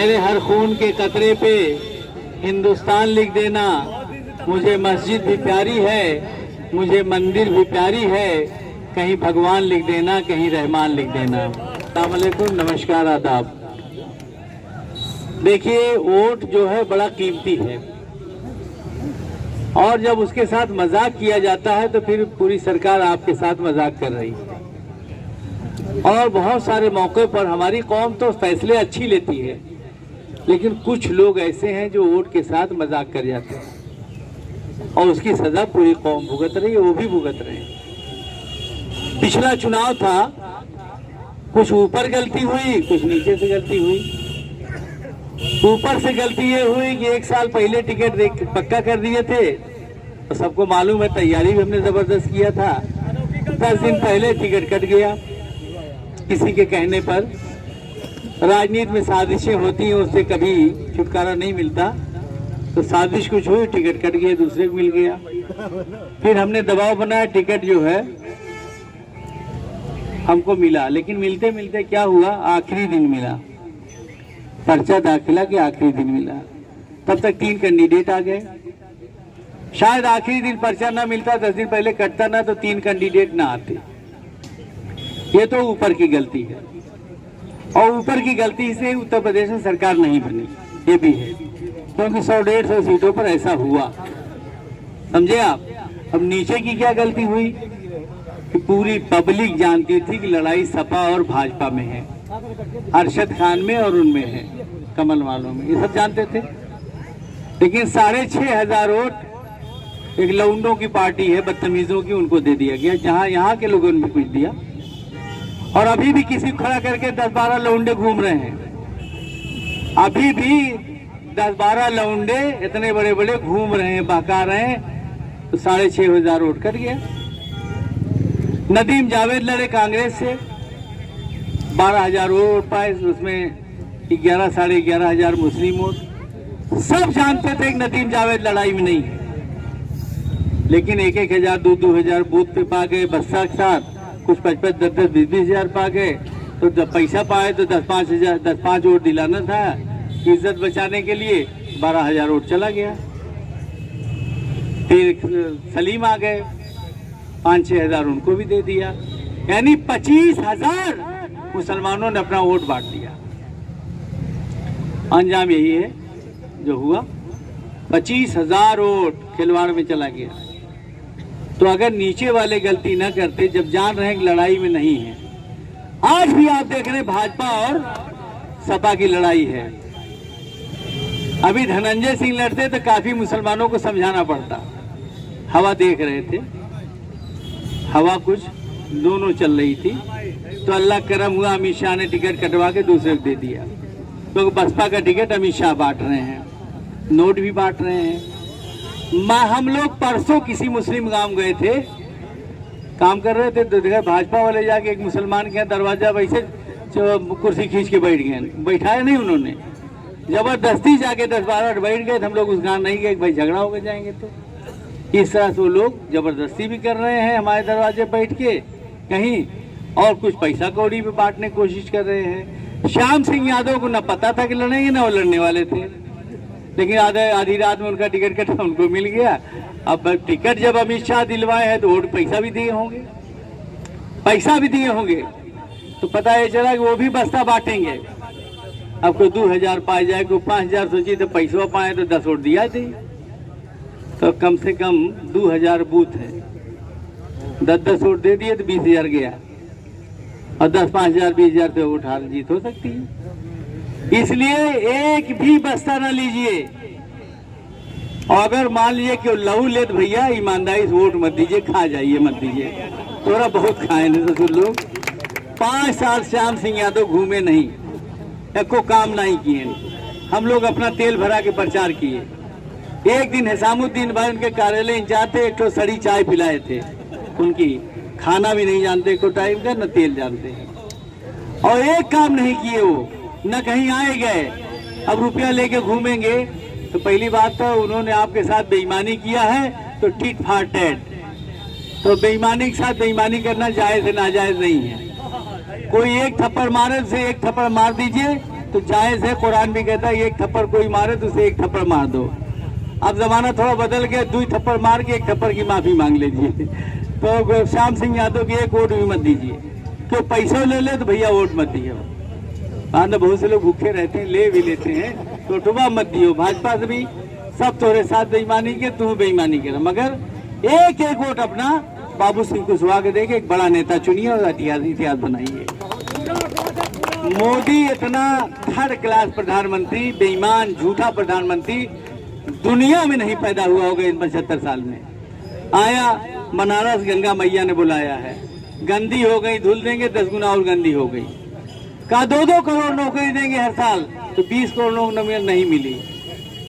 मेरे हर खून के कतरे पे हिंदुस्तान लिख देना। मुझे मस्जिद भी प्यारी है, मुझे मंदिर भी प्यारी है, कहीं भगवान लिख देना, कहीं रहमान लिख देना। अस्सलाम वालेकुम, नमस्कार, आदाब। देखिए, वोट जो है बड़ा कीमती है और जब उसके साथ मजाक किया जाता है तो फिर पूरी सरकार आपके साथ मजाक कर रही है। और बहुत सारे मौके पर हमारी कौम तो फैसले अच्छी लेती है, लेकिन कुछ लोग ऐसे हैं जो वोट के साथ मजाक कर जाते हैं और उसकी सजा पूरी कौम भुगत रही है, वो भी भुगत रहे हैं। पिछला चुनाव था, कुछ ऊपर गलती हुई, कुछ नीचे से गलती हुई। ऊपर से गलती ये हुई कि एक साल पहले टिकट पक्का कर दिए थे, तो सबको मालूम है, तैयारी भी हमने जबरदस्त किया था। 10 दिन पहले टिकट कट गया किसी के कहने पर। राजनीति में साजिशें होती हैं, उससे कभी छुटकारा नहीं मिलता। तो साजिश कुछ हुई, टिकट कट गया, दूसरे को मिल गया। फिर हमने दबाव बनाया, टिकट जो है हमको मिला, लेकिन मिलते मिलते क्या हुआ, आखिरी दिन मिला, पर्चा दाखिला के आखिरी दिन मिला। तब तक 3 कैंडिडेट आ गए। शायद आखिरी दिन पर्चा ना मिलता, 10 दिन पहले कटता ना, तो 3 कैंडिडेट ना आते। ये तो ऊपर की गलती है, और ऊपर की गलती से उत्तर प्रदेश में सरकार नहीं बनी, ये भी है, क्योंकि 100-150 सीटों पर ऐसा हुआ, समझे आप। अब नीचे की क्या गलती हुई कि पूरी पब्लिक जानती थी कि लड़ाई सपा और भाजपा में है, अरशद खान में और उनमें है, कमल वालों में, ये सब जानते थे। लेकिन 6,500 वोट एक लौंडों की पार्टी है, बदतमीजों की, उनको दे दिया गया, जहां यहाँ के लोगों ने कुछ दिया। और अभी भी किसी को खड़ा करके 10-12 लौंडे घूम रहे हैं, अभी भी 10-12 लौंडे इतने बड़े बड़े घूम रहे हैं, बहका रहे हैं। तो 6,500 वोट कट गया। नदीम जावेद लड़े कांग्रेस से, 12,000 वोट पाए, उसमें 11-11,500 मुस्लिम वोट। सब जानते थे कि नदीम जावेद लड़ाई में नहीं है, लेकिन 1-1,000 2-2,000 बूथ पे पा गए। बस्सा के साथ कुछ 55, 10-10, 20-20,000 पा गए। तो जब पैसा पाए तो 10-5 वोट दिलाना था, इज्जत बचाने के लिए 12,000 वोट चला गया। फिर सलीम आ गए, 5-6,000 उनको भी दे दिया, यानी 25,000 मुसलमानों ने अपना वोट बांट दिया। अंजाम यही है जो हुआ, 25,000 वोट खिलवाड़ में चला गया। तो अगर नीचे वाले गलती न करते, जब जान रहे हैं कि लड़ाई में नहीं है, आज भी आप देख रहे हैं भाजपा और सपा की लड़ाई है। अभी धनंजय सिंह लड़ते तो काफी मुसलमानों को समझाना पड़ता। हवा देख रहे थे, हवा कुछ दोनों चल रही थी, तो अल्लाह करम हुआ, अमित शाह ने टिकट कटवा के दूसरे को दे दिया। तो बसपा का टिकट अमित शाह बांट रहे हैं, नोट भी बांट रहे हैं। हम लोग परसों किसी मुस्लिम गांव गए थे, काम कर रहे थे, तो देखा भाजपा वाले जाके एक मुसलमान के यहाँ दरवाजा वैसे कुर्सी खींच के बैठ गए। बैठाया नहीं उन्होंने, जबरदस्ती जाके 10-12 बैठ गए। हम लोग उस गांव नहीं गए, भाई झगड़ा होकर जाएंगे। तो इस तरह से वो लोग जबरदस्ती भी कर रहे हैं हमारे दरवाजे बैठ के कहीं, और कुछ पैसा कौड़ी भी बांटने की कोशिश कर रहे हैं। श्याम सिंह यादव को न पता था कि लड़ेंगे, ना वो लड़ने वाले थे, लेकिन आधी रात में उनका टिकट कटा, उनको मिल गया। अब टिकट जब अमित शाह दिलवाए हैं तो वोट पैसा भी दिए होंगे, तो पता ये चला कि वो भी बस्ता बांटेंगे। अब कोई 2,000 पाए जाए, कोई 5,000 सोची तो पैसा पाए तो 10 वोट दिया थे। तो कम से कम 2,000 बूथ है, 10-10 वोट दे दिए तो 20,000 गया, और 10-5,000 20,000 से वोट हार जीत हो सकती है। इसलिए एक भी बस्ता ना लीजिए, और अगर मान लीजिए कि लहू ले तो भैया ईमानदारी से वोट मत दीजिए, खा जाइए, मत दीजिए। थोड़ा बहुत खाए नहीं तो लोग 5 साल श्याम सिंह यादव घूमे नहीं, एको काम नहीं किए। हम लोग अपना तेल भरा के प्रचार किए। एक दिन हिसामुद्दीन भाई उनके कार्यालय इंचार्ज थे, एक तो सड़ी चाय पिलाए थे उनकी, खाना भी नहीं जानते को टाइम का, न तेल जानते हैं, और एक काम नहीं किए वो, न कहीं आए गए। अब रुपया लेके घूमेंगे तो पहली बात तो उन्होंने आपके साथ बेईमानी किया है, तो टिट फॉर टैट। तो बेईमानी के साथ बेईमानी करना जायज है, नाजायज नहीं है। कोई एक थप्पड़ मारे से एक थप्पड़ मार दीजिए तो तो जायज है। कुरान भी कहता है एक थप्पड़ कोई मारे तो उसे एक थप्पड़ मार दो। अब जमाना थोड़ा बदल गया, 2 थप्पड़ मार के 1 थप्पड़ की माफी मांग लीजिए। तो श्याम सिंह यादव की 1 वोट भी मत दीजिए, क्यों पैसे ले ले तो भैया वोट मत दिए। बाद में बहुत से लोग भूखे रहते हैं, ले भी लेते हैं, तो टुबा मत दियो। भाजपा से भी सब तोरे साथ बेईमानी के, तुम बेईमानी कर, मगर एक वोट अपना बाबू सिंह कुशवाहा के देके एक बड़ा नेता चुनिए और इतिहास बनाइए। मोदी इतना 3rd क्लास प्रधानमंत्री, बेईमान झूठा प्रधानमंत्री दुनिया में नहीं पैदा हुआ होगा इन 75 साल में। आया बनारस, गंगा मैया ने बुलाया है, गंदी हो गई, धुल देंगे 10 गुना और गंदी हो गई। कहा 2-2 करोड़ नौकरी देंगे हर साल, तो 20 करोड़ नौकरी नहीं मिली।